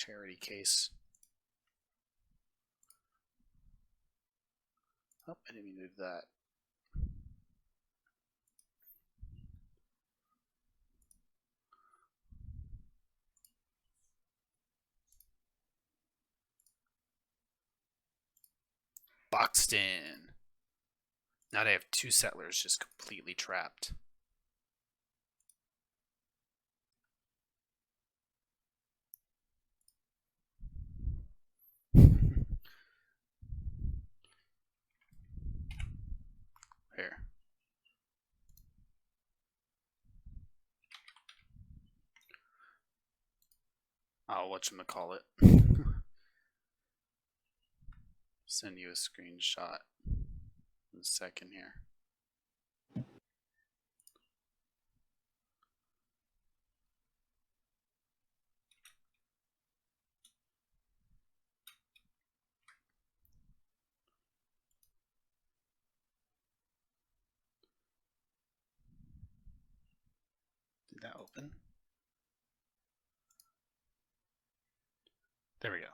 charity case. Oh, I didn't mean to do that. Boxton. Now I have 2 settlers just completely trapped. Here. I'll whatchamacallit. Send you a screenshot in a second here. Did that open? There we go.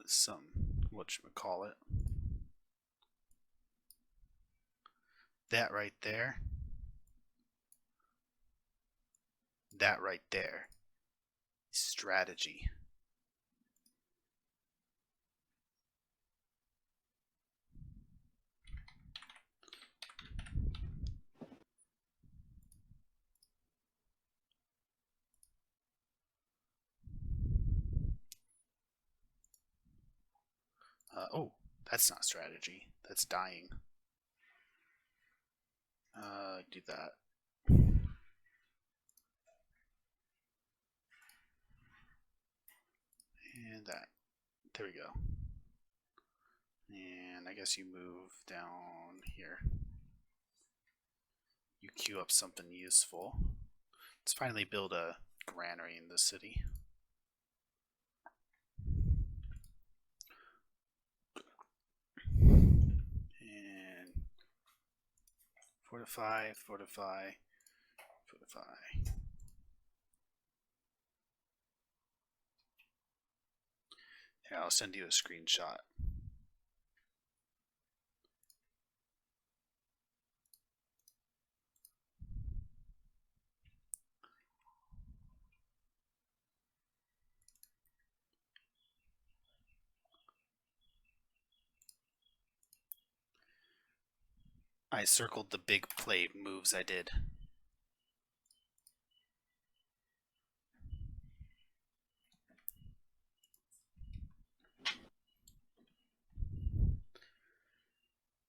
Some whatchamacallit. That right there. That right there. Strategy. Oh, that's not strategy. That's dying. Do that. And that. There we go. And I guess you move down here. You queue up something useful. Let's finally build a granary in the city. And fortify, fortify, fortify. Here, I'll send you a screenshot. I circled the big play moves I did.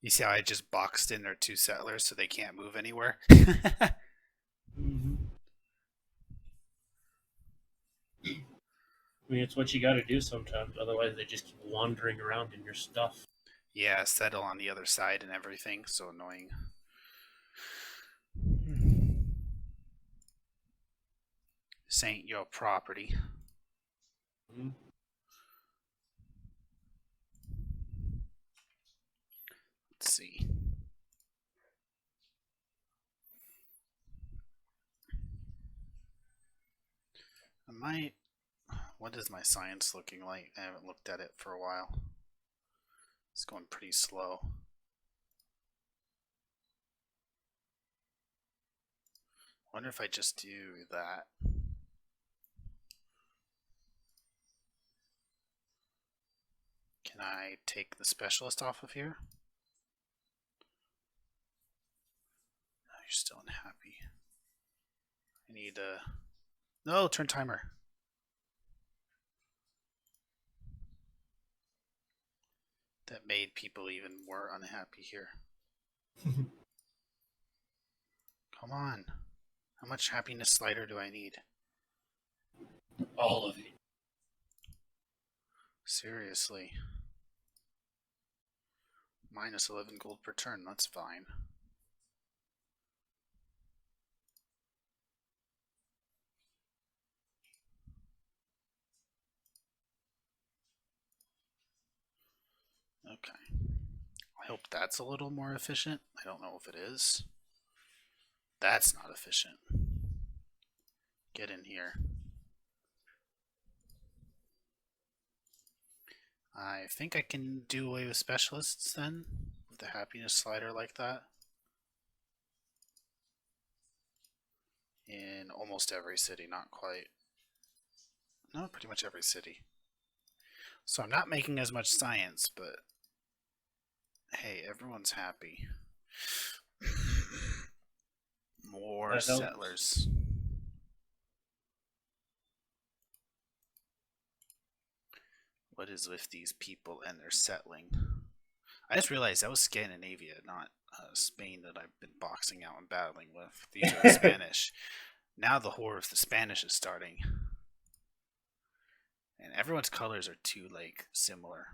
You see how I just boxed in their 2 settlers so they can't move anywhere? Mm-hmm. I mean, it's what you got to do sometimes. Otherwise, they just keep wandering around in your stuff. Yeah, settle on the other side and everything. So annoying. This ain't your property. Mm-hmm. Let's see. I might. What is my science looking like? I haven't looked at it for a while. It's going pretty slow. Wonder if I just do that. Can I take the specialist off of here? Oh, you're still unhappy. I need a... No, turn timer. That made people even more unhappy here. Come on. How much happiness slider do I need? All of it. Seriously. Minus 11 gold per turn, that's fine. Okay. I hope that's a little more efficient. I don't know if it is. That's not efficient. Get in here. I think I can do away with specialists then, with the happiness slider like that. In almost every city, not quite. No, pretty much every city. So I'm not making as much science, but hey, everyone's happy. More settlers. What is with these people and their settling? I just realized that was Scandinavia, not Spain, that I've been boxing out and battling with. These are the Spanish. Now the horror of the Spanish is starting. And everyone's colors are too, like, similar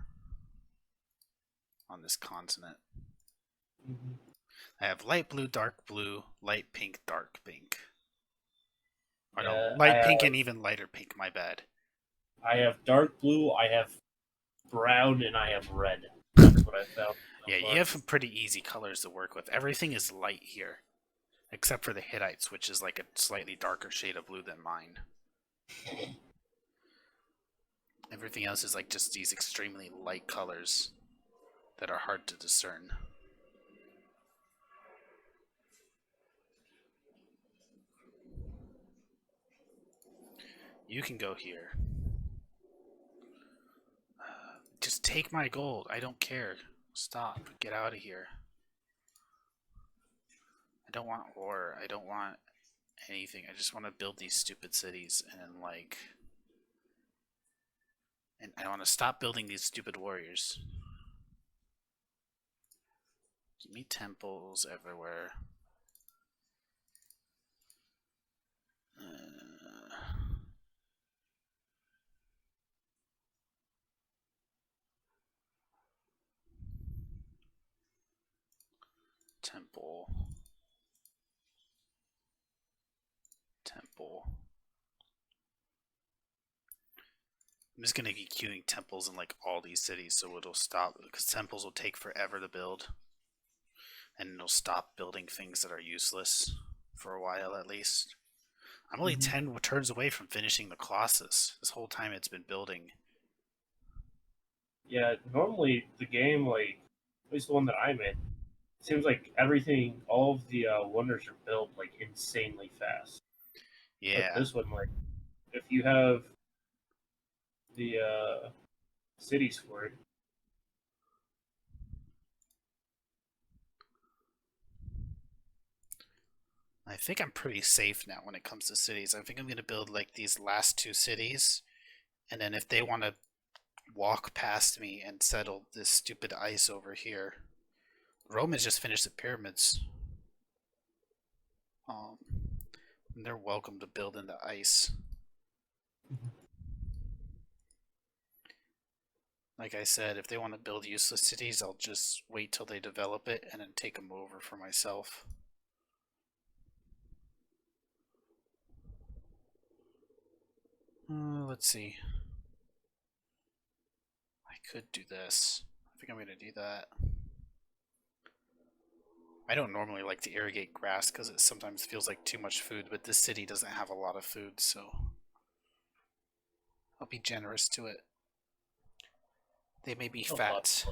on this continent. Mm-hmm. I have light blue, light pink, dark pink. Or Yeah, no, light pink and even lighter pink, my bad. I have dark blue, I have brown, and I have red. That's what I found. Yeah, you have some pretty easy colors to work with. Everything is light here. Except for the Hittites, which is like a slightly darker shade of blue than mine. Everything else is like just these extremely light colors that are hard to discern. You can go here. Just take my gold. I don't care. Stop. Get out of here. I don't want war. I don't want anything. I just want to build these stupid cities and like... And I want to stop building these stupid warriors. Give me temples everywhere. Temple. I'm just going to be queuing temples in like all these cities so it'll stop, because temples will take forever to build. And it'll stop building things that are useless for a while at least. I'm only 10 turns away from finishing the Colossus. This whole time it's been building. Yeah, normally the game, like, at least the one that I'm in, it seems like everything, all of the wonders are built, like, insanely fast. Yeah. But this one, like, if you have the cities for it. I think I'm pretty safe now when it comes to cities. I think I'm going to build like these last two cities, and then if they want to walk past me and settle this stupid ice over here. Rome has just finished the pyramids. They're welcome to build in the ice. Like I said, if they want to build useless cities, I'll just wait till they develop it and then take them over for myself. Let's see. I could do this. I think I'm going to do that. I don't normally like to irrigate grass because it sometimes feels like too much food, but this city doesn't have a lot of food, so I'll be generous to it. They may be fat.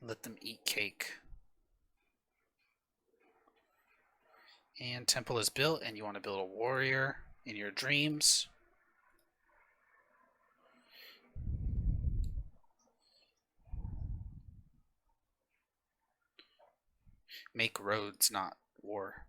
Let them eat cake. And temple is built, and you want to build a warrior in your dreams. Make roads, not war.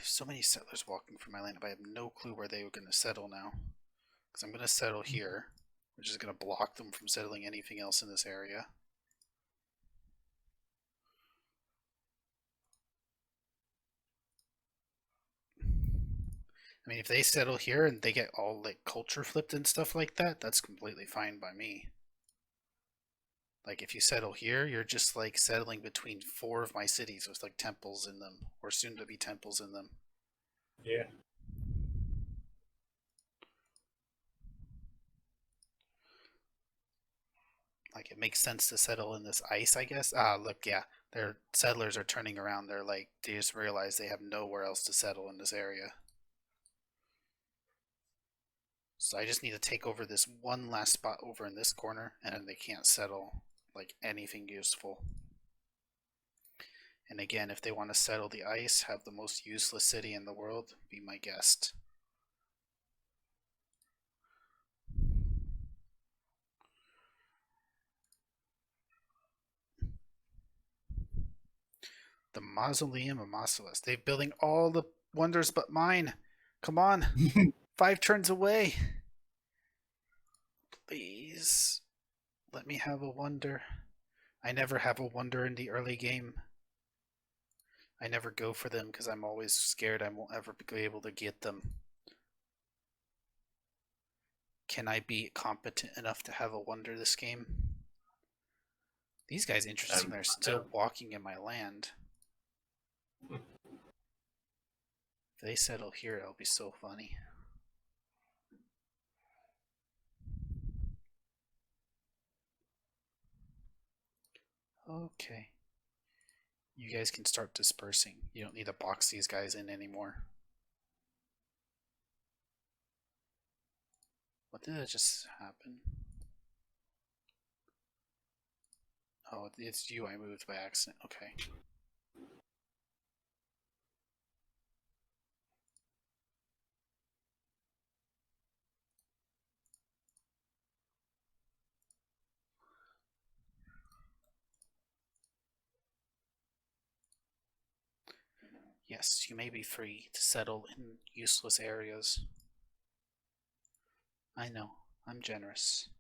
There's so many settlers walking through my land, but I have no clue where they were going to settle now. Because I'm going to settle here, which is going to block them from settling anything else in this area. I mean, if they settle here and they get all like culture flipped and stuff like that, that's completely fine by me. Like if you settle here, you're just like settling between 4 of my cities with like temples in them, or soon to be temples in them. Yeah. Like it makes sense to settle in this ice, I guess. Ah, look, yeah, their settlers are turning around. They're like, they just realize they have nowhere else to settle in this area. So I just need to take over this one last spot over in this corner, and then they can't settle like anything useful. And again, if they want to settle the ice, have the most useless city in the world, be my guest. The Mausoleum of Mausolus. They're building all the wonders but mine. Come on. 5 turns away. Please. Let me have a wonder. I never have a wonder in the early game. I never go for them because I'm always scared I won't ever be able to get them. Can I be competent enough to have a wonder this game? These guys, interesting, they're still walking in my land. If they settle here, it'll be so funny. Okay. You guys can start dispersing. You don't need to box these guys in anymore. What did that just happen? Oh, it's you I moved by accident. Okay. Yes, you may be free to settle in useless areas. I know, I'm generous.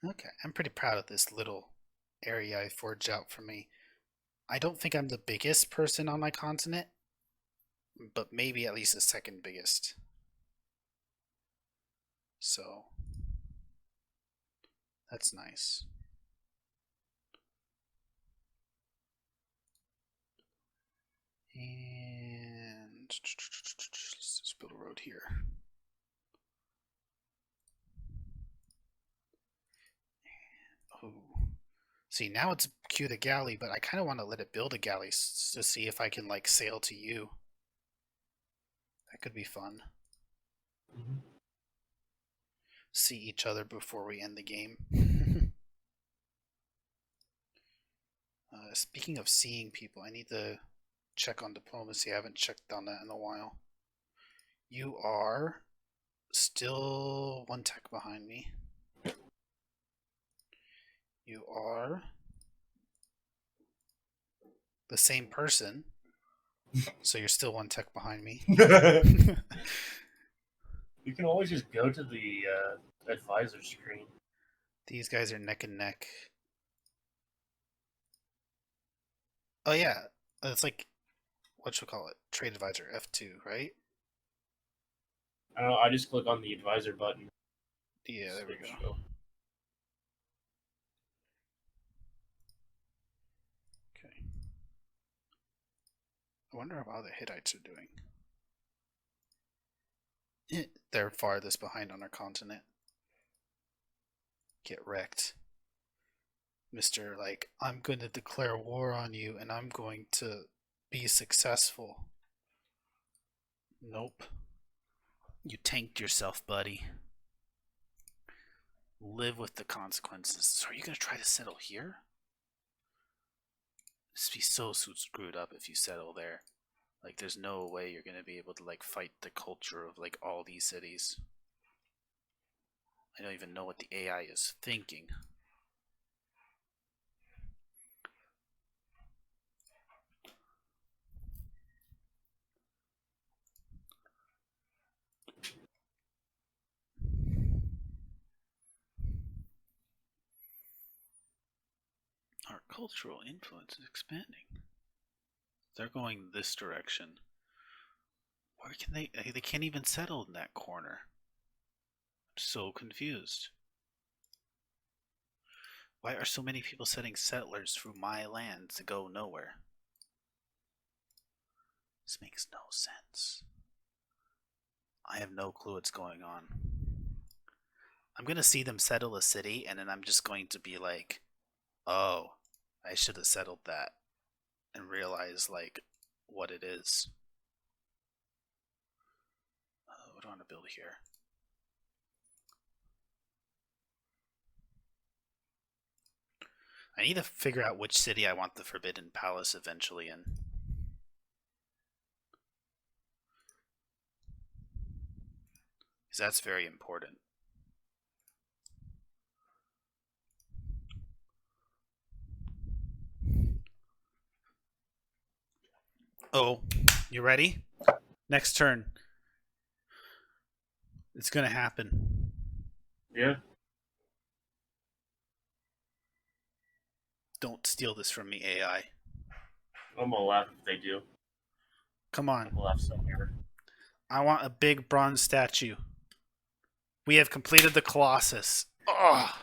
Okay, I'm pretty proud of this little area I forged out for me. I don't think I'm the biggest person on my continent, but maybe at least the second biggest. So, that's nice. And let's just build a road here. Oh. See, now it's queue the galley, but I kind of want to let it build a galley to see if I can like sail to you. That could be fun. Mm-hmm. See each other before we end the game. Speaking of seeing people, I need to check on diplomacy. I haven't checked on that in a while. You are still 1 tech behind me. You are the same person, so you're still 1 tech behind me. You can always just go to the advisor screen. These guys are neck and neck. Oh yeah, it's like, what should we call it? Trade advisor F2, right? I don't know. I just click on the advisor button. Yeah, there we go. Okay. I wonder how the Hittites are doing. They're farthest behind on our continent. Get wrecked. Mr. Like, I'm going to declare war on you and I'm going to be successful. Nope. You tanked yourself, buddy. Live with the consequences. So are you going to try to settle here? This would be so screwed up if you settle there. Like, there's no way you're going to be able to, like, fight the culture of, like, all these cities. I don't even know what the AI is thinking. Our cultural influence is expanding. They're going this direction. Where can they? They can't even settle in that corner. I'm so confused. Why are so many people sending settlers through my land to go nowhere? This makes no sense. I have no clue what's going on. I'm gonna see them settle a city, and then I'm just going to be like, oh, I should have settled that, and realize, like, what it is. What do I want to build here? I need to figure out which city I want the Forbidden Palace eventually in. Because that's very important. Oh, you ready? Next turn. It's gonna happen. Yeah. Don't steal this from me, AI. I'm gonna laugh if they do. Come I'm on. gonna laugh so hard. I want a big bronze statue. We have completed the Colossus. Oh,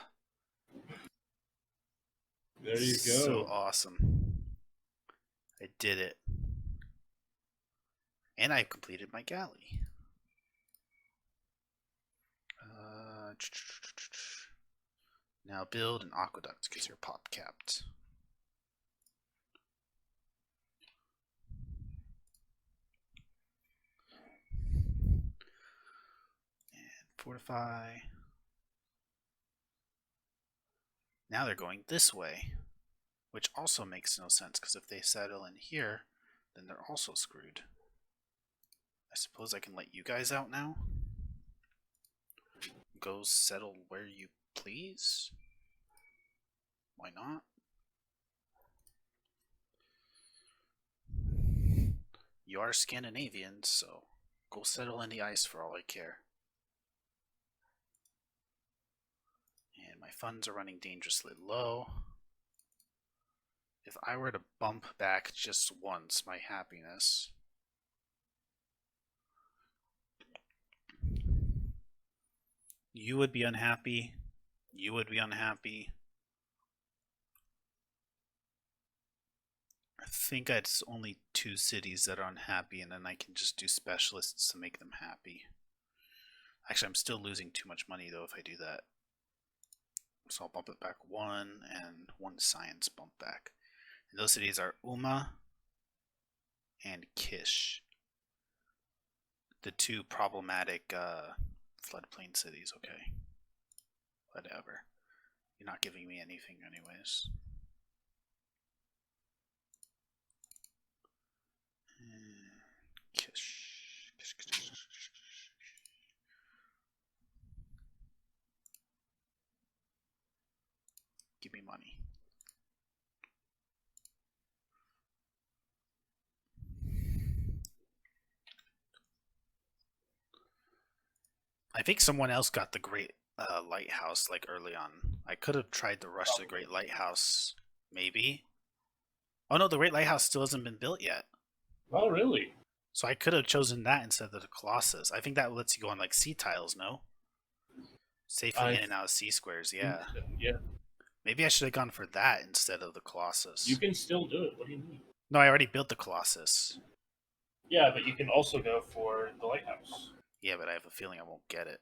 There you go. so awesome. I did it. And I completed my galley. Now build an aqueduct because you're pop capped. And fortify. Now they're going this way, which also makes no sense because if they settle in here, then they're also screwed. I suppose I can let you guys out now? Go settle where you please? Why not? You are Scandinavians, so go settle in the ice for all I care. And my funds are running dangerously low. If I were to bump back just once my happiness, you would be unhappy. You would be unhappy. I think it's only 2 cities that are unhappy, and then I can just do specialists to make them happy. Actually, I'm still losing too much money though if I do that. So I'll bump it back 1 and 1 science bump back. And those cities are Uma and Kish. The 2 problematic floodplain cities, okay. Whatever. You're not giving me anything anyways. Kish. Give me money. I think someone else got the Great Lighthouse like early on. I could have tried to rush the Great Lighthouse, maybe. Oh no, the Great Lighthouse still hasn't been built yet. Oh, really? So I could have chosen that instead of the Colossus. I think that lets you go on like sea tiles, no? Safely in and out of sea squares, yeah. Yeah. Maybe I should have gone for that instead of the Colossus. You can still do it. What do you mean? No, I already built the Colossus. Yeah, but you can also go for the lighthouse. Yeah, but I have a feeling I won't get it.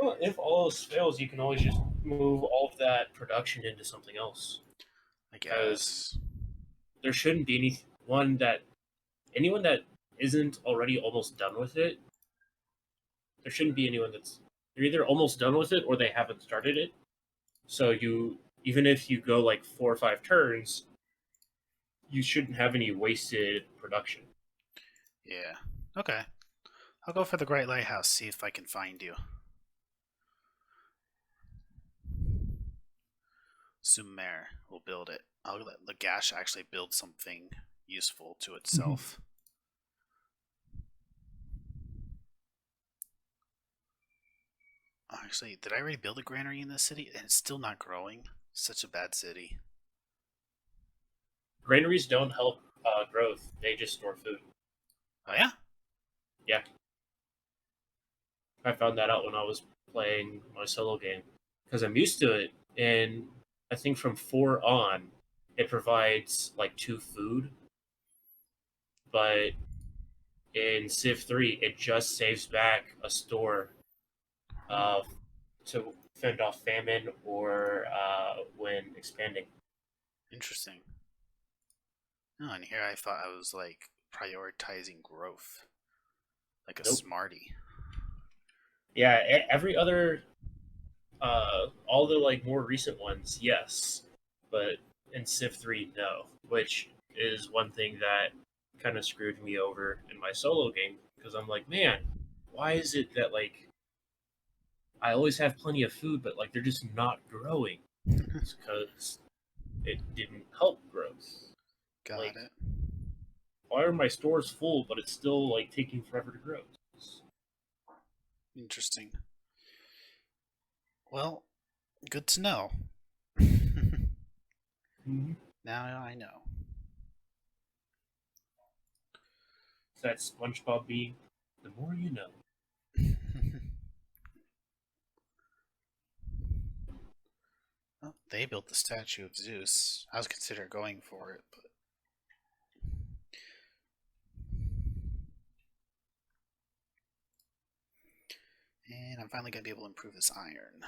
Well, if all else fails, you can always just move all of that production into something else. I guess. There shouldn't be anyone that isn't already almost done with it. There shouldn't be anyone they're either almost done with it or they haven't started it. So even if you go like 4 or 5 turns, you shouldn't have any wasted production. Yeah. Okay. I'll go for the Great Lighthouse, see if I can find you. Sumer will build it. I'll let Lagash actually build something useful to Mhm. itself. Actually, did I already build a granary in this city? And it's still not growing. Such a bad city. Granaries don't help growth; they just store food. Oh yeah? Yeah, I found that out when I was playing my solo game because I'm used to it, and I think from 4 on, it provides like 2 food, but in Civ 3, it just saves back a store Hmm. uh, to fend off famine or when expanding. Interesting. Oh, and here I thought I was like prioritizing growth. Like a Nope. smarty. Yeah, every other, all the like more recent ones, yes, but in Civ 3, no. Which is one thing that kind of screwed me over in my solo game because I'm like, man, why is it that like I always have plenty of food, but like they're just not growing? It's because it didn't help growth. Got Like, it. why are my stores full, but it's still like taking forever to grow? Interesting. Well, good to know. Mm-hmm. Now I know. It's that SpongeBob being the more you know. Well, they built the statue of Zeus. I was considering going for it, but and I'm finally gonna be able to improve this iron.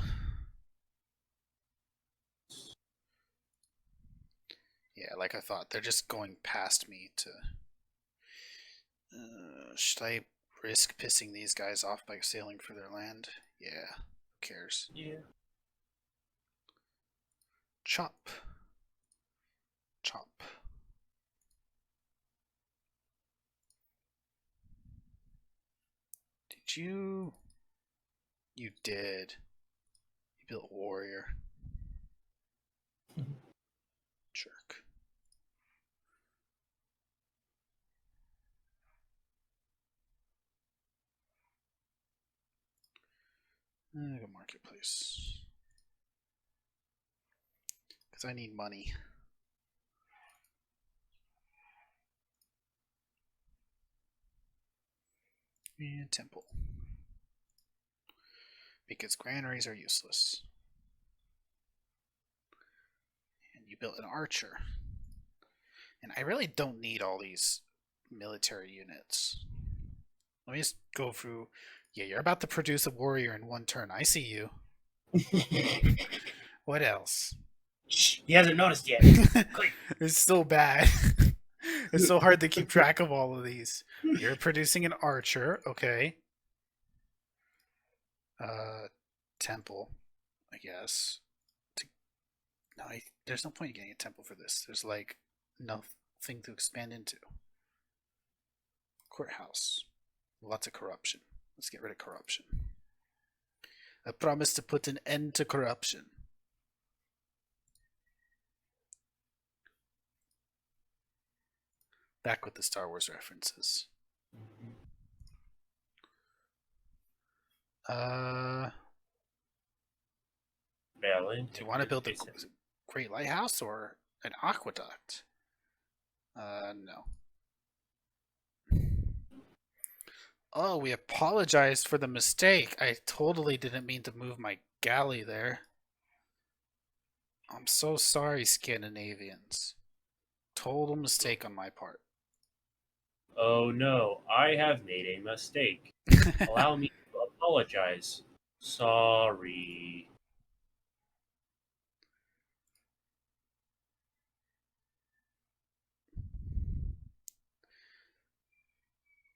Yeah, like I thought, they're just going past me to. Should I risk pissing these guys off by sailing for their land? Yeah, who cares? Yeah. Chop. Chop. Did you? You did. You built a warrior. Jerk. Go marketplace. Because I need money. And temple. Because granaries are useless. And you built an archer. And I really don't need all these military units. Let me just go through. Yeah, you're about to produce a warrior in one turn. I see you. What else? Shh, he hasn't noticed yet. Quick. It's so bad. It's so hard to keep track of all of these. You're producing an archer, okay. Uh, temple, I guess. No, there's no point in getting a temple for this. There's like nothing to expand into. Courthouse. Lots of corruption. Let's get rid of corruption. I promise to put an end to corruption. Back with the Star Wars references. Uh, Balin. do you want to build a great lighthouse or an aqueduct? No. Oh, we apologize for the mistake. I totally didn't mean to move my galley there. I'm so sorry, Scandinavians. Total mistake on my part. Oh no, I have made a mistake. Allow me to apologize. Sorry.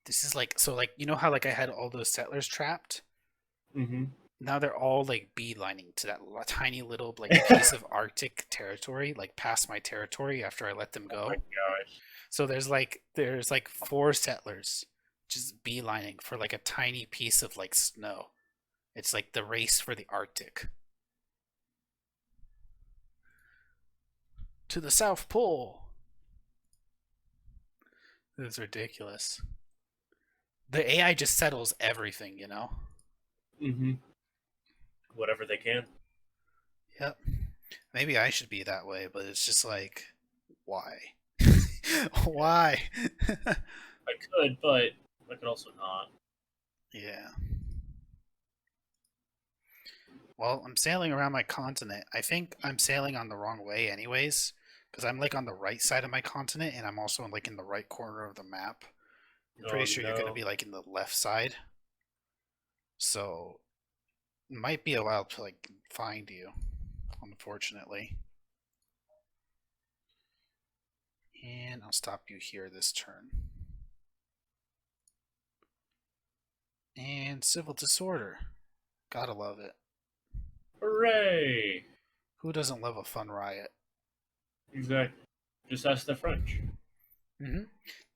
This is like so like you know how like I had all those settlers trapped? Mm-hmm. Now they're all like beelining to that tiny little like piece of Arctic territory, like past my territory after I let them Oh my go. gosh. So there's like 4 settlers just beelining for like a tiny piece of like snow. It's like the race for the Arctic. to the South Pole. It's ridiculous. The AI just settles everything, you know? Mm-hmm. Whatever they can. Yep. Maybe I should be that way, but it's just like, why? Why? I could, but I could also not. Yeah. Well, I'm sailing around my continent. I think I'm sailing on the wrong way, anyways, because I'm like on the right side of my continent, and I'm also like in the right corner of the map. I'm pretty Oh sure you're gonna no. be like in the left side, so it might be a while to like find you, unfortunately. And I'll stop you here this turn. And civil disorder. Gotta love it. Hooray! Who doesn't love a fun riot? Exactly. Just ask the French. Mm-hmm.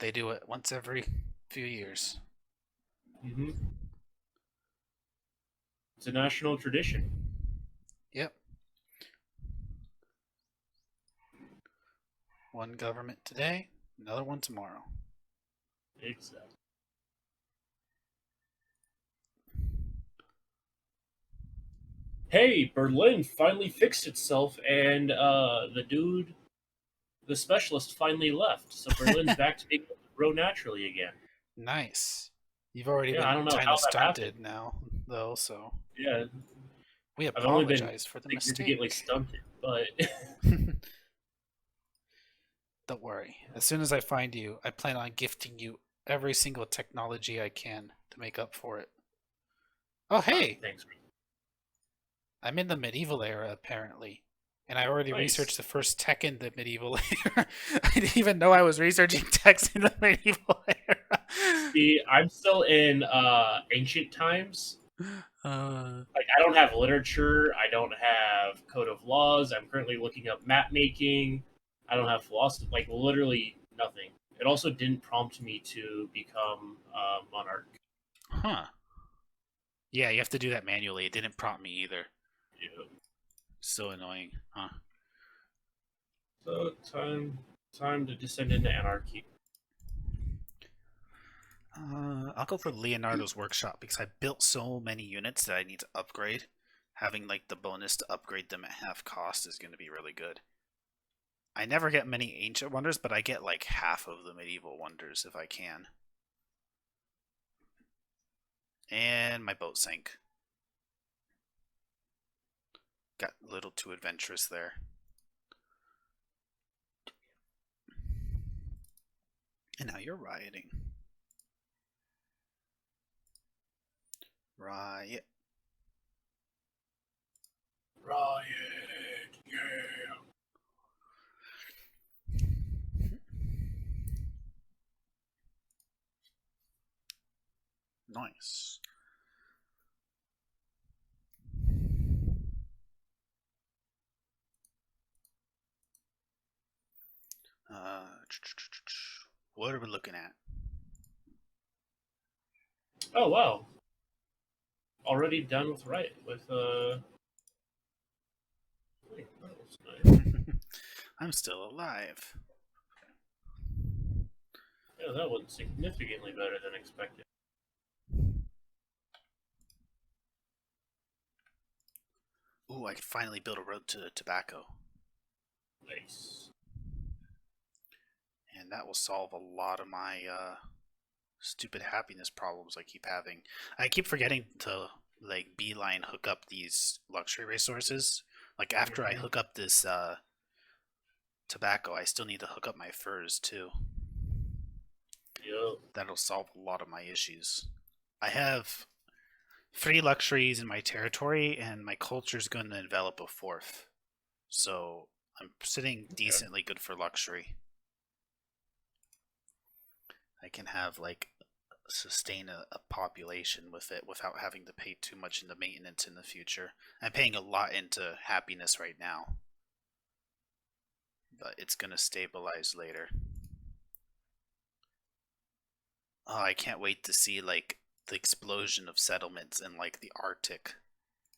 They do it once every few years. Mm-hmm. It's a national tradition. Yep. One government today, another one tomorrow. Exactly. Hey, Berlin finally fixed itself, and the specialist, finally left. So Berlin's back to being able to grow naturally again. Nice. You've already Yeah, I been don't know kind how of that happened. stunted now, though, so Yeah, we I've only been apologize for the significantly mistake. stunted, but Don't worry. As soon as I find you, I plan on gifting you every single technology I can to make up for it. Oh, hey! thanks. I'm in the medieval era, apparently. And I already Nice. researched the first tech in the medieval era. I didn't even know I was researching techs in the medieval era. See, I'm still in ancient times. Uh, Like, I don't have literature. I don't have code of laws. I'm currently looking up map making. I don't have philosophy. Like, literally nothing. It also didn't prompt me to become a monarch. huh. Yeah, you have to do that manually. It didn't prompt me either. Yeah. So annoying, huh? So time to descend into anarchy. I'll go for Leonardo's workshop because I built so many units that I need to upgrade. Having like the bonus to upgrade them at half cost is going to be really good. I never get many ancient wonders, but I get like half of the medieval wonders if I can. And my boat sank. Got a little too adventurous there. And now you're rioting. Riot. Riot, yeah. Nice. What are we looking at? Oh wow. Already done with riot with wait, that was nice. I'm still alive. Yeah, that was significantly better than expected. Ooh, I can finally build a road to tobacco. Nice. And that will solve a lot of my stupid happiness problems I keep having. I keep forgetting to like beeline hook up these luxury resources. Like after I Mm-hmm. hook up this tobacco, I still need to hook up my furs too. Yep. That'll solve a lot of my issues. I have three luxuries in my territory, and my culture's going to envelop a fourth. So I'm sitting Okay. decently good for luxury. I can have like sustain a population with it without having to pay too much into maintenance in the future. I'm paying a lot into happiness right now, but it's going to stabilize later. Oh, I can't wait to see like the explosion of settlements in like the Arctic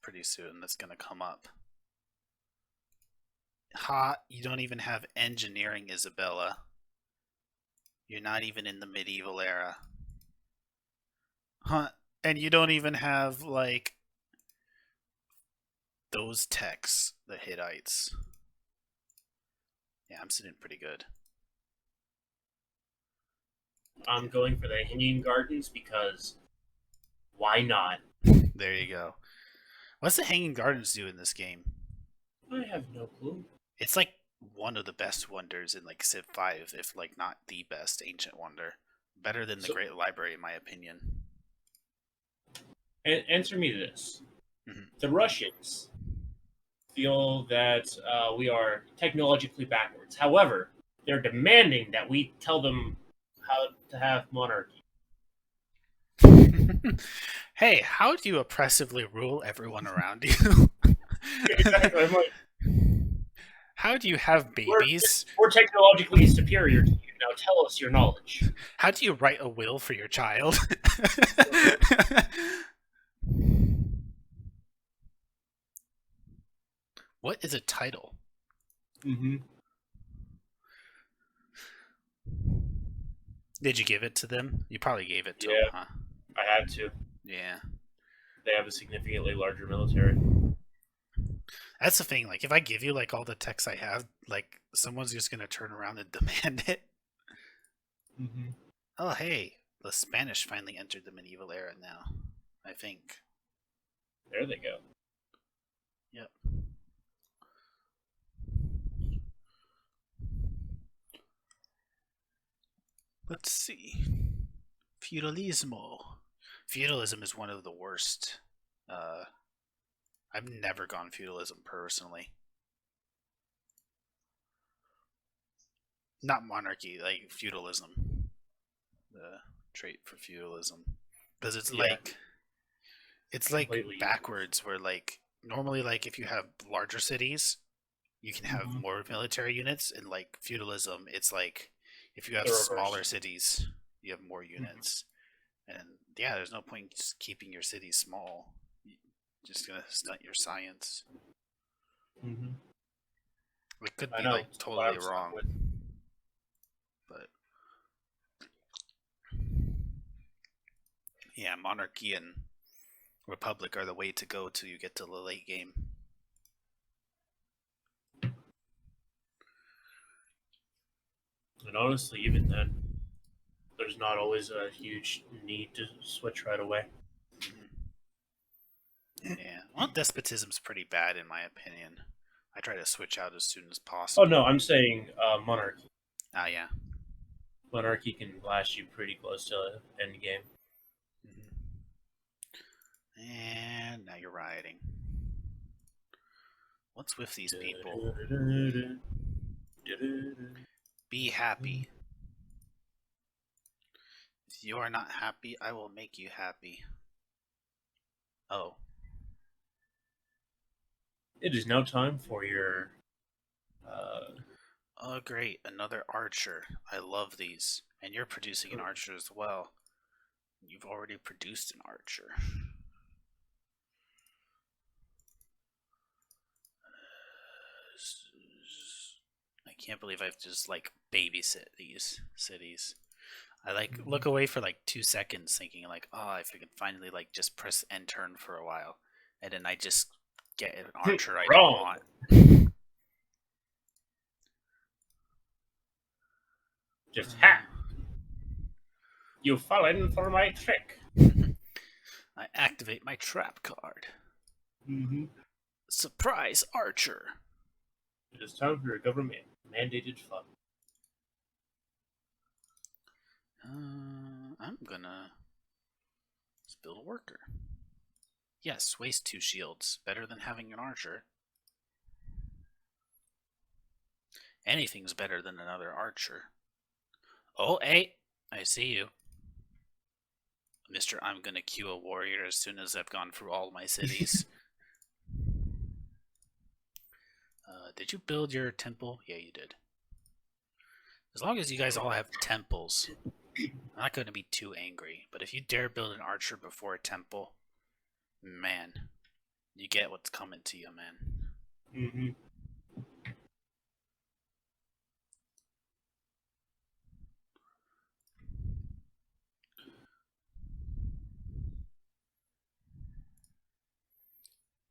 pretty soon. That's going to come up. Ha, you don't even have engineering, Isabella. You're not even in the medieval era. Huh, and you don't even have, like, those techs, the Hittites. Yeah, I'm sitting pretty good. I'm going for the Hanging Gardens because why not? There you go. What's the Hanging Gardens do in this game? I have no clue. It's like one of the best wonders in like Civ 5, if like not the best ancient wonder. Better than the So, Great Library, in my opinion. answer me this: Mhm. the Russians feel that we are technologically backwards. However, they're demanding that we tell them how to have monarchy. Hey, how do you oppressively rule everyone around you? Exactly. I'm like, How do you have we're, babies? we're technologically superior to you. Now tell us your knowledge. How do you write a will for your child? What is a title? Mm-hmm. Did you give it to them? You probably gave it to them, Yeah, huh? I had to. Yeah. They have a significantly larger military. That's the thing. Like, if I give you like all the texts I have, like someone's just gonna turn around and demand it. Mm-hmm. Oh, hey, the Spanish finally entered the medieval era now. I think. There they go. Yep. Let's see. Feudalismo. Feudalism is one of the worst. Uh, I've never gone feudalism personally. Not monarchy, like feudalism. The trait for feudalism, because Yeah, it's like completely useless. backwards. Where like normally, like if you have larger cities, you can have Mm-hmm. more military units. And like feudalism, it's like if you have The reverse. smaller cities, you have more Mm-hmm. units. And yeah, there's no point just keeping your city small. You're just gonna stunt your science. Mm-hmm. It could I be know. like That's what totally I'm stuck wrong, with. but yeah, monarchy and republic are the way to go till you get to the late game. And honestly, even then, there's not always a huge need to switch right away. Mhm. Yeah, well, despotism's pretty bad in my opinion. I try to switch out as soon as Oh no, possible. I'm saying monarchy. Ah, yeah. Monarchy can last you pretty close to end game. Hmm. And now you're rioting. What's with these people? Be happy. If you are not happy, I will make you happy. Oh, It is now time for your. Uh, oh, great, another archer. I love these. And you're producing an archer as well. You've already produced an archer. I can't believe I've just like babysit these cities. I like look away for like 2 seconds, thinking like, oh, if I could finally like just press end turn for a while, and then I just get an archer I don't wrong. want. Just ha! You've fallen for my trick. I activate my trap card. Mm-hmm. Surprise archer. It is time for your government mandated fun. I'm gonna build a worker. Yes, waste 2 shields. Better than having an archer. Anything's better than another archer. Oh, hey, I see you. Mister, I'm gonna queue a warrior as soon as I've gone through all my cities. Did you build your temple? Yeah, you did. As long as you guys all have temples, I'm not going to be too angry. But if you dare build an archer before a temple, man, you get what's coming to you, man. Mm-hmm.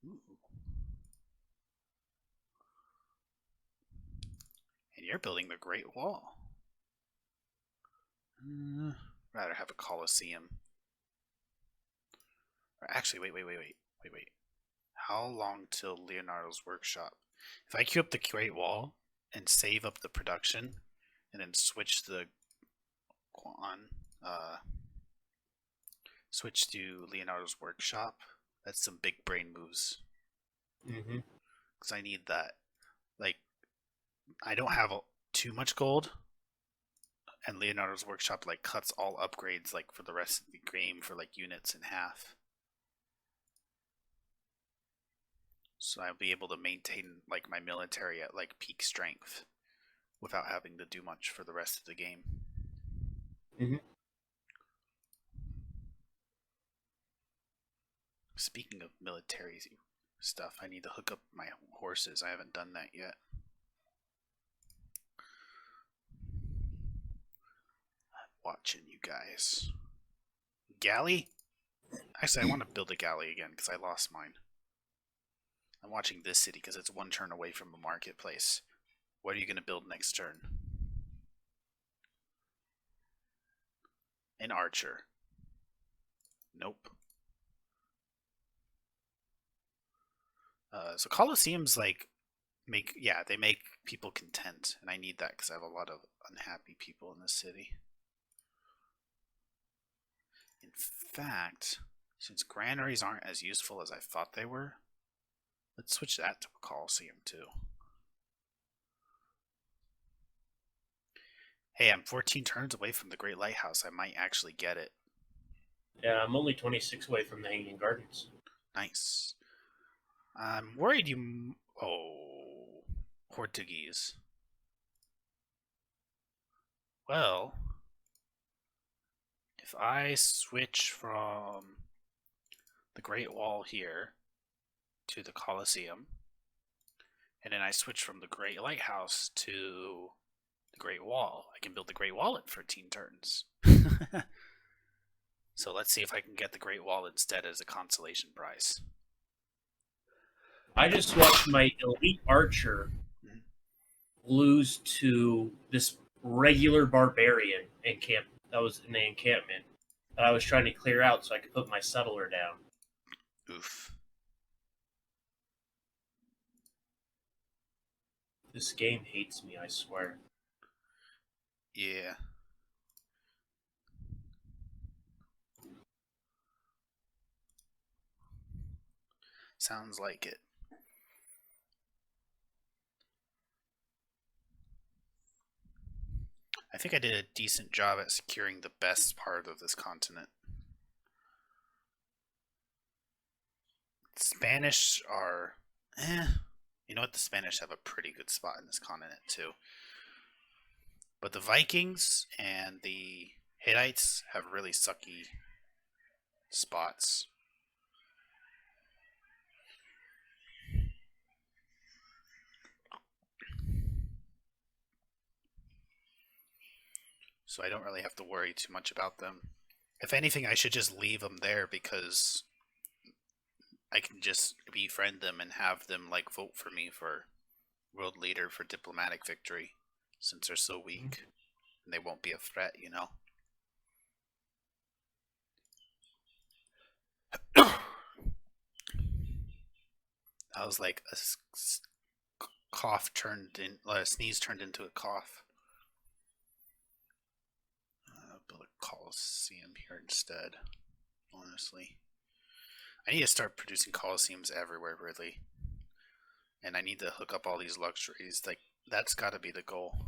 Ooh. And you're building the Great Wall. Rather have a Colosseum. Or actually, wait. How long till Leonardo's workshop? If I queue up the Great Wall and save up the production, and then switch switch to Leonardo's workshop, that's some big brain moves. Mm-hmm. Because I need that. Like, I don't have too much gold, and Leonardo's workshop like cuts all upgrades like for the rest of the game for like units in half. So I'll be able to maintain like my military at like peak strength without having to do much for the rest of the game. Mm-hmm. Speaking of military stuff, I need to hook up my horses. I haven't done that yet. I'm watching you guys. Galley? Actually, I want to build a galley again because I lost mine. I'm watching this city because it's one turn away from a marketplace. What are you going to build next turn? An archer. Nope. So Colosseums they make people content, and I need that because I have a lot of unhappy people in this city. In fact, since granaries aren't as useful as I thought they were, let's switch that to a Colosseum too. Hey, I'm 14 turns away from the Great Lighthouse. I might actually get it. Yeah, I'm only 26 away from the Hanging Gardens. Nice. I'm worried you... Oh, Portuguese. Well, if I switch from the Great Wall here to the Colosseum, and then I switch from the Great Lighthouse to the Great Wall, I can build the Great Wall in 13 turns. So let's see if I can get the Great Wall instead as a consolation prize. I just watched my elite archer lose to this regular barbarian that was in the encampment that I was trying to clear out so I could put my settler down. Oof. This game hates me, I swear. Yeah. Sounds like it. I think I did a decent job at securing the best part of this continent. Spanish are... You know what? The Spanish have a pretty good spot in this continent, too. But the Vikings and the Hittites have really sucky spots. So I don't really have to worry too much about them. If anything, I should just leave them there because I can just befriend them and have them like vote for me for world leader for diplomatic victory, since they're so weak and they won't be a threat, you know. That was like a sneeze turned into a cough. Build a Colosseum here instead. Honestly, I need to start producing Colosseums everywhere, really. And I need to hook up all these luxuries. Like, that's got to be the goal.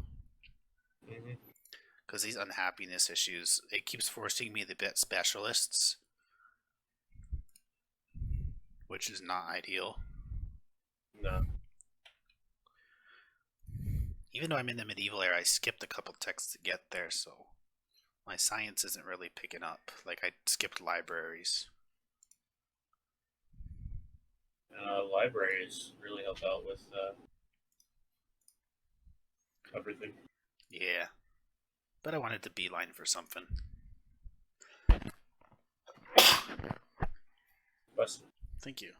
Because these unhappiness issues, it keeps forcing me to bet specialists, which is not ideal. No. Even though I'm in the medieval era, I skipped a couple texts to get there, so my science isn't really picking up. Like, I skipped libraries. Libraries really help out with everything. Yeah. But I wanted to beeline for something. But Thank you.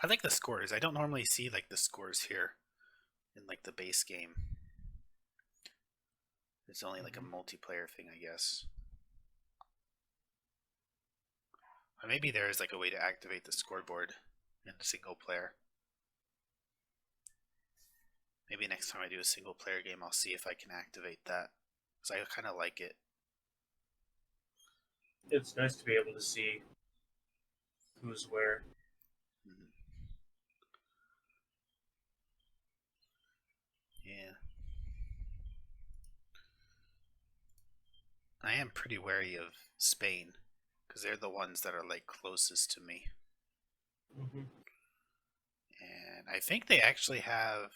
I like the scores. I don't normally see like the scores here in like the base game. It's only like a multiplayer thing, I guess. Or maybe there is like a way to activate the scoreboard in a single player. Maybe next time I do a single player game, I'll see if I can activate that. Because I kind of like it. It's nice to be able to see who's where. Mhm. Yeah. I am pretty wary of Spain. Because they're the ones that are like closest to me. Mm-hmm. And I think they actually have.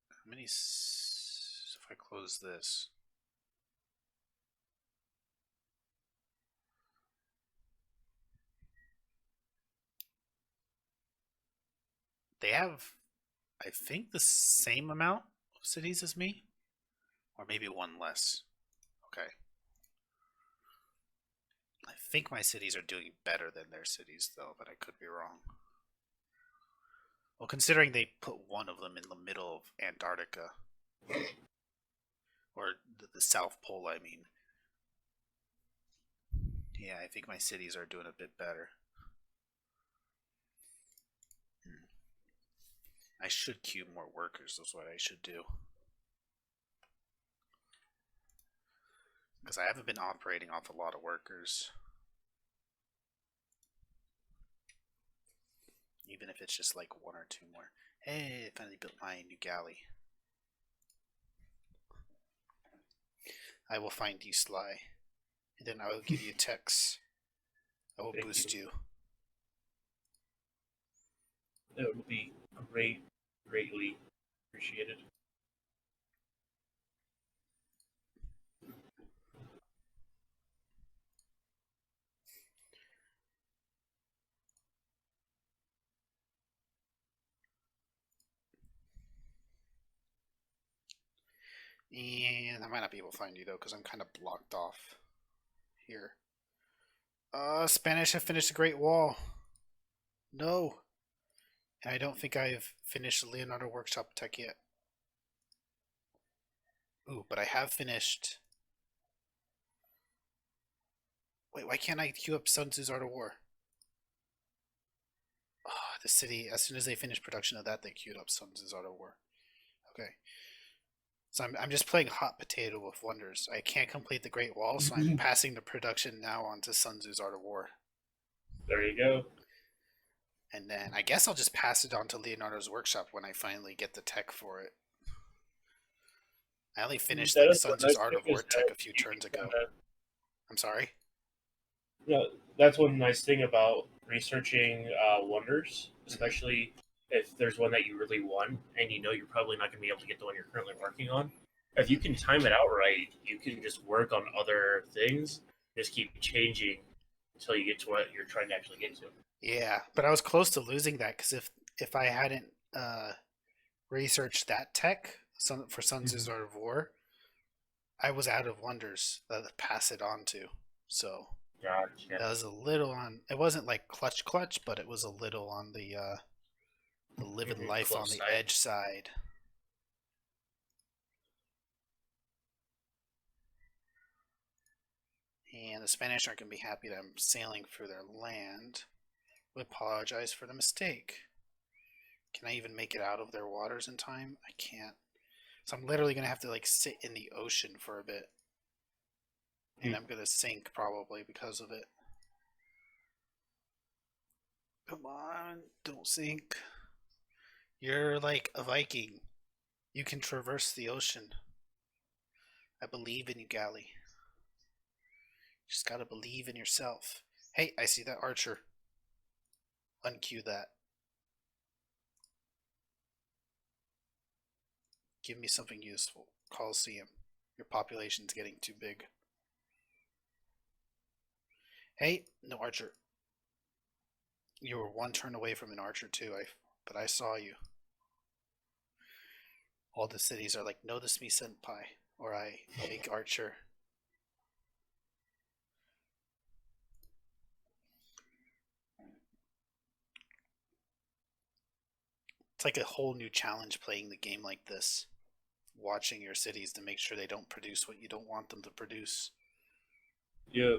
How many. If I close this. They have, I think, the same amount of cities as me. Or maybe one less. Okay. I think my cities are doing better than their cities, though, but I could be wrong. Well, considering they put one of them in the middle of Antarctica. Or the South Pole, I mean. Yeah, I think my cities are doing a bit better. I should queue more workers, that's what I should do. Because I haven't been operating off a lot of workers. Even if it's just like one or two more. Hey, I finally built my new galley. I will find you, Sly. And then I will give you techs. I will Thank boost you. That would be greatly appreciated. And I might not be able to find you though, because I'm kind of blocked off here. Spanish have finished the Great Wall. No. And I don't think I've finished the Leonardo Workshop tech yet. Ooh, but I have finished. Wait, why can't I queue up Sun Tzu's Art of War? Oh, the city, as soon as they finish production of that, they queued up Sun Tzu's Art of War. Okay. So I'm just playing hot potato with wonders. I can't complete the Great Wall, so I'm passing the production now onto Sun Tzu's Art of War. There you go. And then I guess I'll just pass it on to Leonardo's Workshop when I finally get the tech for it. I only finished like Sun Tzu's Art of War tech a few turns ago. I'm sorry? Yeah, that's one nice thing about researching wonders, especially if there's one that you really want and you know you're probably not going to be able to get the one you're currently working on. If you can time it out right, you can just work on other things, just keep changing until you get to what you're trying to actually get to. Yeah, but I was close to losing that because if I hadn't researched that tech for Sun Tzu's Art of War, I was out of wonders to pass it on to. So Gotcha. that was a little on. It wasn't like clutch, but it was a little on the living life on the edge side. And the Spanish aren't going to be happy that I'm sailing through their land. We apologize for the mistake. Can I even make it out of their waters in time? I can't. So I'm literally going to have to like sit in the ocean for a bit. And I'm going to sink probably because of it. Come on, don't sink. You're like a Viking. You can traverse the ocean. I believe in you, Galley. Just gotta believe in yourself. Hey, I see that archer. Unqueue that. Give me something useful. Coliseum. Your population's getting too big. Hey, no archer. You were one turn away from an archer too, but I saw you. All the cities are like, notice me senpai, or I make archer. It's like a whole new challenge playing the game like this. Watching your cities to make sure they don't produce what you don't want them to produce. Yeah.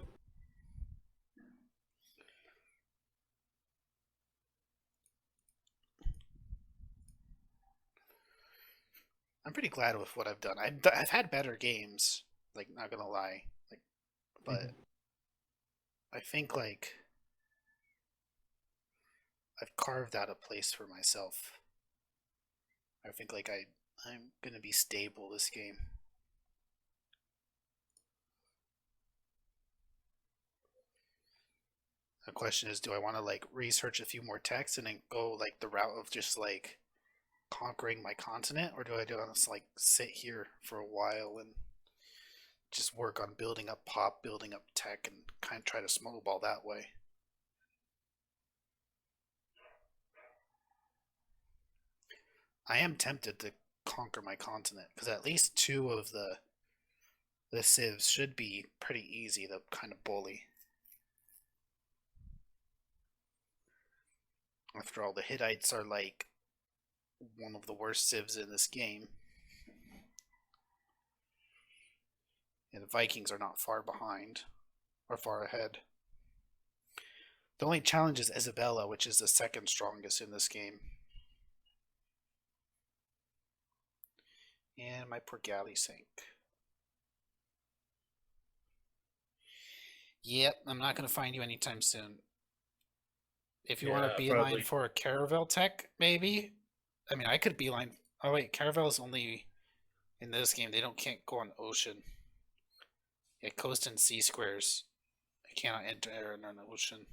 I'm pretty glad with what I've done. I've had better games, like not gonna lie, like, but I think like I've carved out a place for myself. I think like I'm gonna be stable this game. The question is, do I want to like research a few more texts and then go like the route of just like conquering my continent, or do I just like sit here for a while and just work on building up pop, building up tech, and kind of try to snowball that way? I am tempted to conquer my continent because at least two of the civs should be pretty easy to kind of bully. After all, the Hittites are like one of the worst civs in this game. And the Vikings are not far behind or far ahead. The only challenge is Isabella, which is the second strongest in this game. And my poor galley sank. Yep, I'm not going to find you anytime soon. If you want to beeline probably. for a Caravel tech, maybe. I mean, I could beeline. Oh wait, Caravel is only in this game. They can't go on ocean. Yeah, coast and sea squares. I cannot enter in an ocean.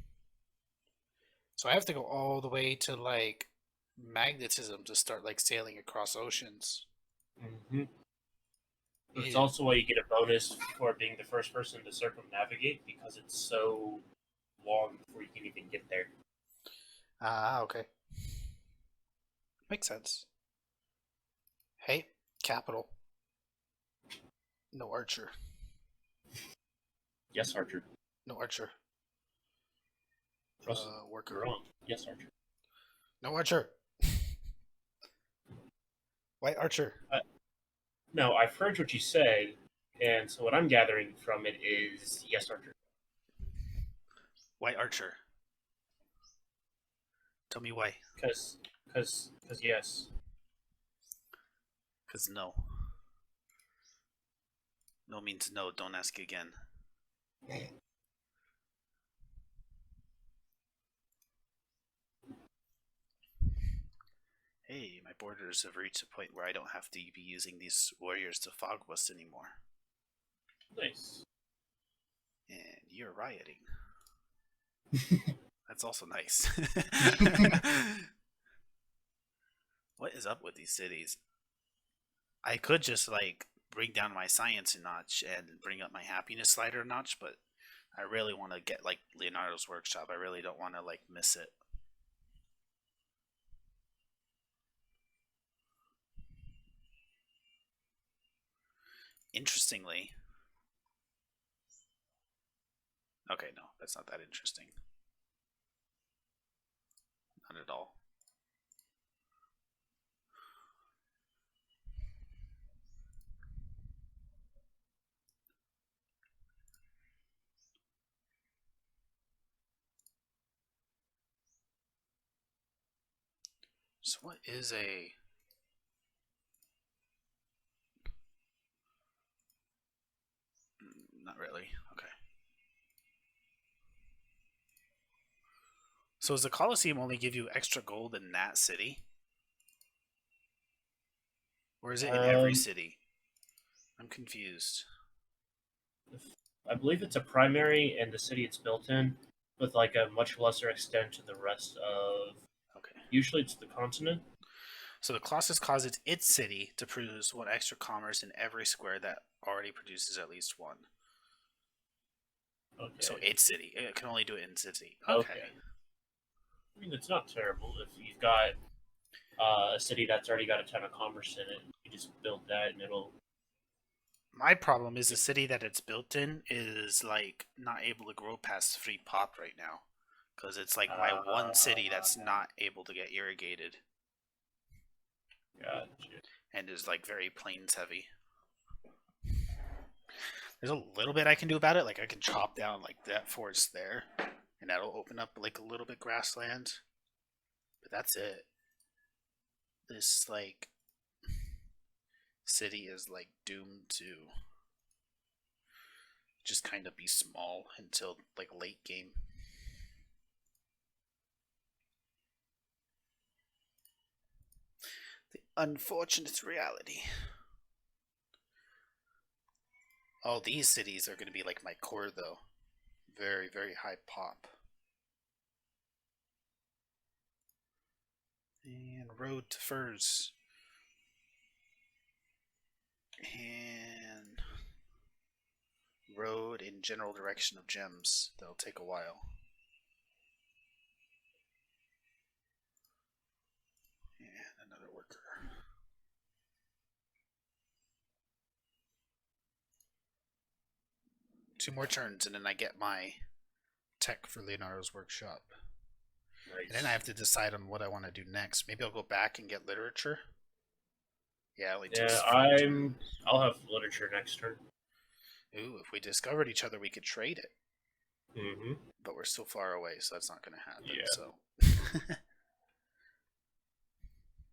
So I have to go all the way to like magnetism to start like sailing across oceans. Mm-hmm. But it's Ew. also why you get a bonus for being the first person to circumnavigate because it's so long before you can even get there. Ah, okay. Makes sense. Hey, capital. No archer. Yes, Archer. No archer. Russell, Worker. you're wrong. Yes, Archer. No archer. White archer. No, I've heard what you said, and so what I'm gathering from it is yes, Archer. White archer. Tell me why. Because yes. Because no. No means no. Don't ask again. Hey, my borders have reached a point where I don't have to be using these warriors to fog west anymore. Nice. And you're rioting. That's also nice. What is up with these cities? I could just like bring down my science a notch and bring up my happiness slider a notch, but I really want to get like Leonardo's workshop. I really don't want to like miss it. Interestingly, okay, no, that's not that interesting. Not at all. So what is a... Not really. Okay. So does the Colosseum only give you extra gold in that city? Or is it in every city? I'm confused. I believe it's a primary in the city it's built in, with like a much lesser extent to the rest of. Okay. Usually it's the continent. So the Colossus causes its city to produce one extra commerce in every square that already produces at least one. Okay. So its city. It can only do it in city. Okay. I mean, it's not terrible if you've got a city that's already got a ton of commerce in it. You just build that and it'll. My problem is the city that it's built in is like not able to grow past 3 pop right now. Because it's like my one city that's not able to get irrigated. Gotcha. and is like very plains heavy. There's a little bit I can do about it. Like I can chop down like that forest there, and that'll open up like a little bit grassland. But that's it. This like city is like doomed to just kind of be small until like late game. The unfortunate reality. All these cities are going to be like my core though. Very, very high pop. And road to furs. And road in general direction of gems. That'll take a while. And another worker. Two more turns and then I get my tech for Leonardo's workshop. Nice. And then I have to decide on what I want to do next. Maybe I'll go back and get literature. Yeah, I'll have literature next turn. Ooh, if we discovered each other, we could trade it. Mm-hmm. But we're still far away, so that's not going to happen. Yeah. So,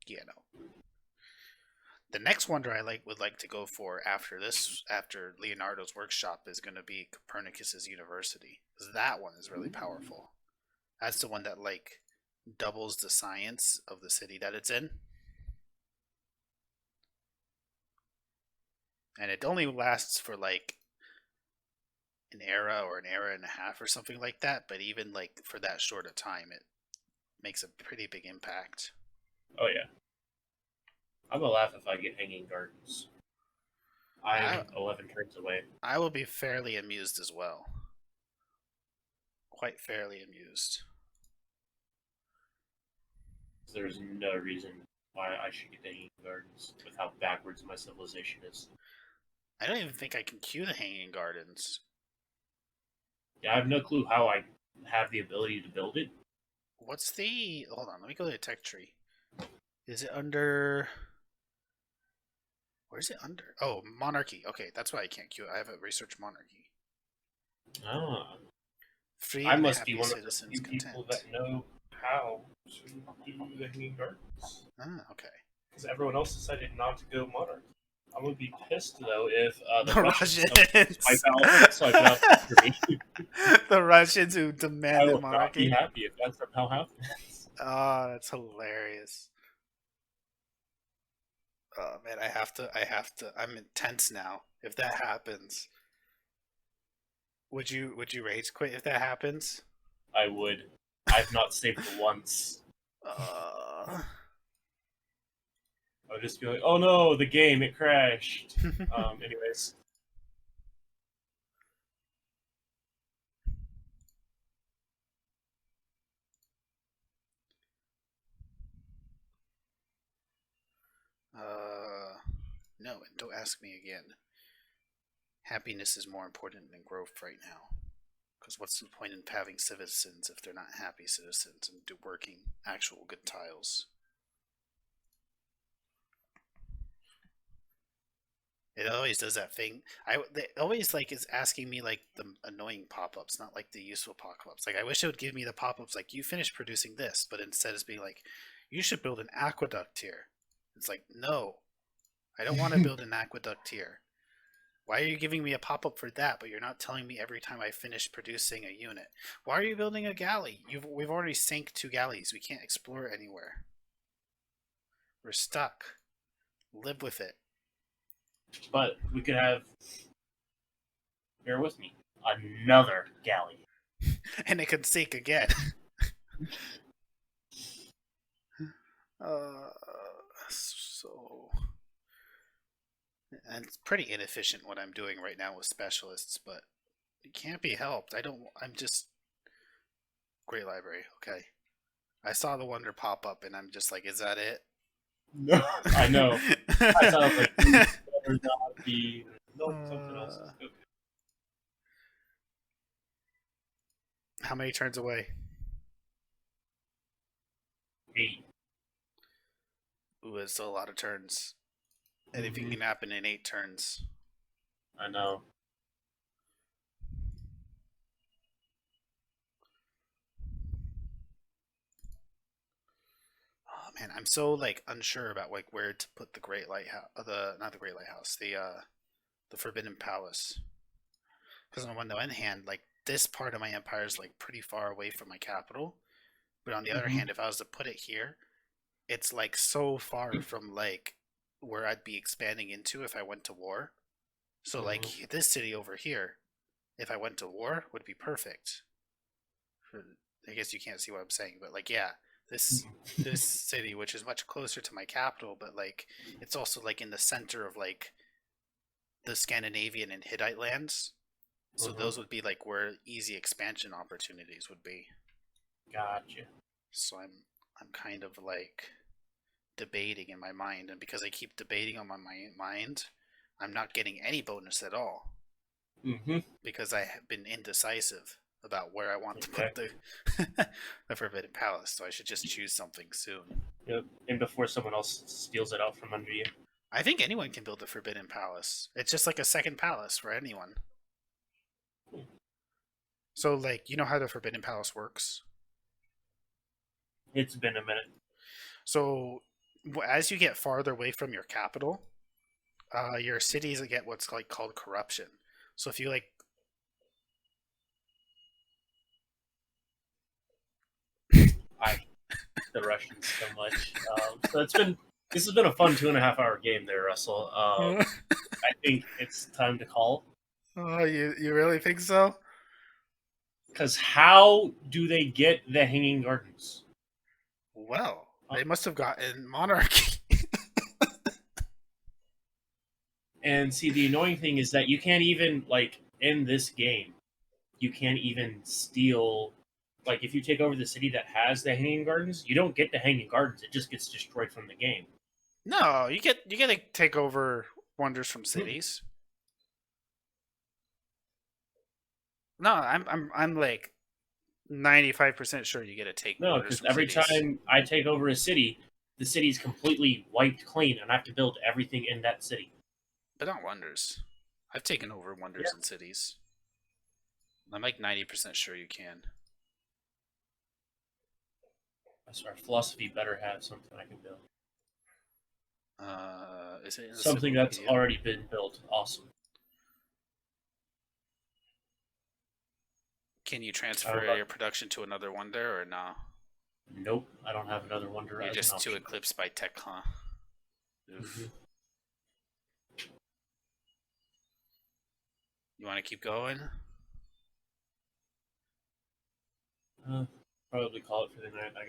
yeah, no. The next wonder I would like to go for after Leonardo's workshop is going to be Copernicus's University, because that one is really powerful. That's the one that like doubles the science of the city that it's in. And it only lasts for like an era or an era and a half or something like that, but even like for that short a time it makes a pretty big impact. Oh yeah. I'm gonna laugh if I get Hanging Gardens. I'm 11 turns away. I will be fairly amused as well. Quite fairly amused. There's no reason why I should get the Hanging Gardens with how backwards my civilization is. I don't even think I can queue the Hanging Gardens. Yeah, I have no clue how I have the ability to build it. What's the... Hold on, let me go to the tech tree. Is it under... Where's it under? Oh, monarchy. Okay, that's why I can't queue it. I have a research monarchy. Ah. Free I and must happy be one of the citizens few content. people that know how to do the Hanging Gardens. Ah, okay. Because everyone else decided not to go monarchy. I'm gonna be pissed though if the The Russians Russians. swipe out after me. The Russians who I demanded will not monarchy. be happy if that somehow happens. Oh, that's hilarious. Oh man, I have to. I'm intense now. If that happens, would you rage quit if that happens? I would. I've not saved once. I would just be like, oh no, the game, it crashed. Anyways. No, and don't ask me again. Happiness is more important than growth right now. Because what's the point in having citizens if they're not happy citizens and working actual good tiles? It always does that thing. They always like is asking me like the annoying pop-ups, not like the useful pop-ups. Like I wish it would give me the pop-ups like you finished producing this, but instead it's being like, you should build an aqueduct here. It's like, no, I don't want to build an aqueduct here. Why are you giving me a pop-up for that, but you're not telling me every time I finish producing a unit? Why are you building a galley? We've already sank 2 galleys. We can't explore anywhere. We're stuck. Live with it. But we could have, bear with me, another galley. And it could sink again. So... And it's pretty inefficient what I'm doing right now with specialists, but it can't be helped. I'm just... Great library, okay. I saw the wonder pop up and I'm just like, is that it? No, I know. I thought like, better not be. Nope, something else. Okay. How many turns away? 8. Ooh, it's still a lot of turns. Anything Hmm. can happen in 8 turns. I know. Oh man, I'm so like unsure about like where to put the Great Lighthouse, the not the Great Lighthouse, the Forbidden Palace. Because on one hand, like this part of my empire is like pretty far away from my capital, but on the other Hmm. hand, if I was to put it here, it's like so far from like where I'd be expanding into if I went to war. So like Hmm. this city over here, if I went to war, would be perfect. I guess you can't see what I'm saying, but like yeah, this city, which is much closer to my capital, but like it's also like in the center of like the Scandinavian and Hittite lands. So Hmm. those would be like where easy expansion opportunities would be. Gotcha. So I'm kind of like debating in my mind, and because I keep debating on my mind, I'm not getting any bonus at all Hmm. because I have been indecisive about where I want to put the Exactly. the Forbidden Palace. So I should just choose something soon. Yep. And before someone else steals it out from under you. I think anyone can build the Forbidden Palace. It's just like a second palace for anyone. So like you know how the Forbidden Palace works. It's been a minute. So as you get farther away from your capital, your cities get what's like called corruption. So if you like, I hate the Russians so much. So this has been a fun 2.5 hour game there, Russell. I think it's time to call oh, you really think so? because how do they get the Hanging Gardens? Well, Uh, they must have gotten monarchy. And see, the annoying thing is that you can't even like in this game, you can't even steal. Like if you take over the city that has the Hanging Gardens, you don't get the Hanging Gardens. It just gets destroyed from the game. No, you get to take over wonders from Hmm. cities. No, I'm like 95% sure you get to take No, wonders because from every cities. time I take over a city, the city's completely wiped clean, and I have to build everything in that city. But not wonders. I've taken over Yeah, wonders in cities. I'm like 90% sure you can. that's our philosophy. Better have something I can build. Is it in the Something that's encyclopedia? already been built. Awesome. Can you I don't transfer know. your production to another wonder or no? Nope, I don't have another wonder You're as an just too option. eclipsed by tech, huh? Hmm. Oof. You want to keep going? Uh, Probably call it for the night. I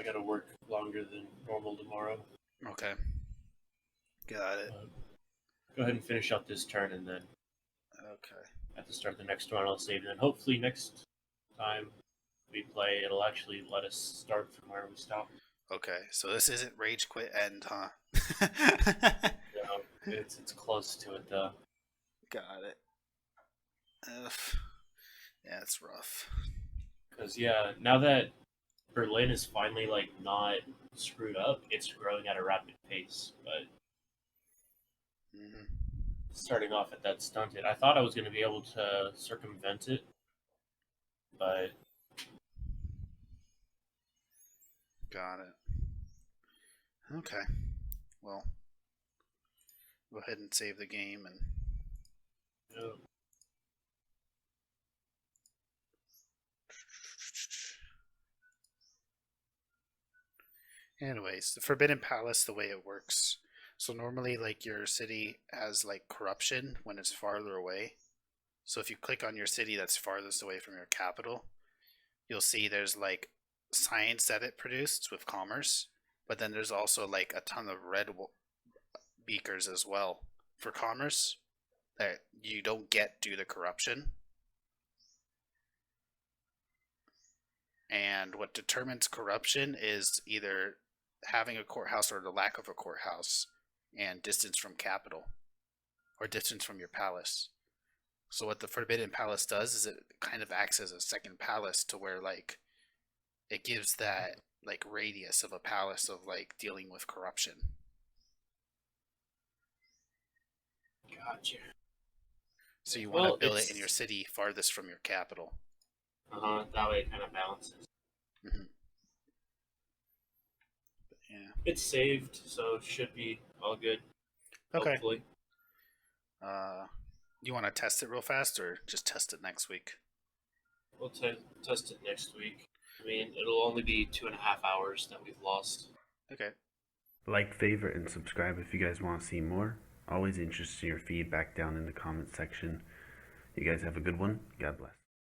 gotta work longer than normal tomorrow. Okay, got it. Uh, Go ahead and finish up this turn, and then Okay. at the start of the next one, I'll save. And then hopefully next time we play, it'll actually let us start from where we stopped. Okay, so this isn't rage quit end, huh? You know, it's close to it though. Got it. Ugh. Yeah, it's rough. Because yeah, now that Berlin is finally like not screwed up, it's growing at a rapid pace. But Hmm. starting off at that stunted, I thought I was going to be able to circumvent it, but Got it. Okay. Well, go ahead and save the game and. uh, Anyways, the Forbidden Palace, the way it works. So normally, like your city has like corruption when it's farther away. So if you click on your city that's farthest away from your capital, you'll see there's like science that it produced with commerce, but then there's also like a ton of red beakers as well for commerce that you don't get due to corruption. And what determines corruption is either having a courthouse or the lack of a courthouse, and distance from capital or distance from your palace. So what the Forbidden Palace does is it kind of acts as a second palace to where like it gives that like radius of a palace of like dealing with corruption. Gotcha. So you want to Well, build it in your city farthest from your capital. that way it kind of balances. Mm-hmm. Yeah. It's saved, so it should be all good. Okay. Hopefully. You want to test it real fast, or just test it next week? We'll test it next week. I mean, it'll only be 2.5 hours that we've lost. Okay. Like, favorite, and subscribe if you guys want to see more. Always interested in your feedback down in the comment section. You guys have a good one. God bless.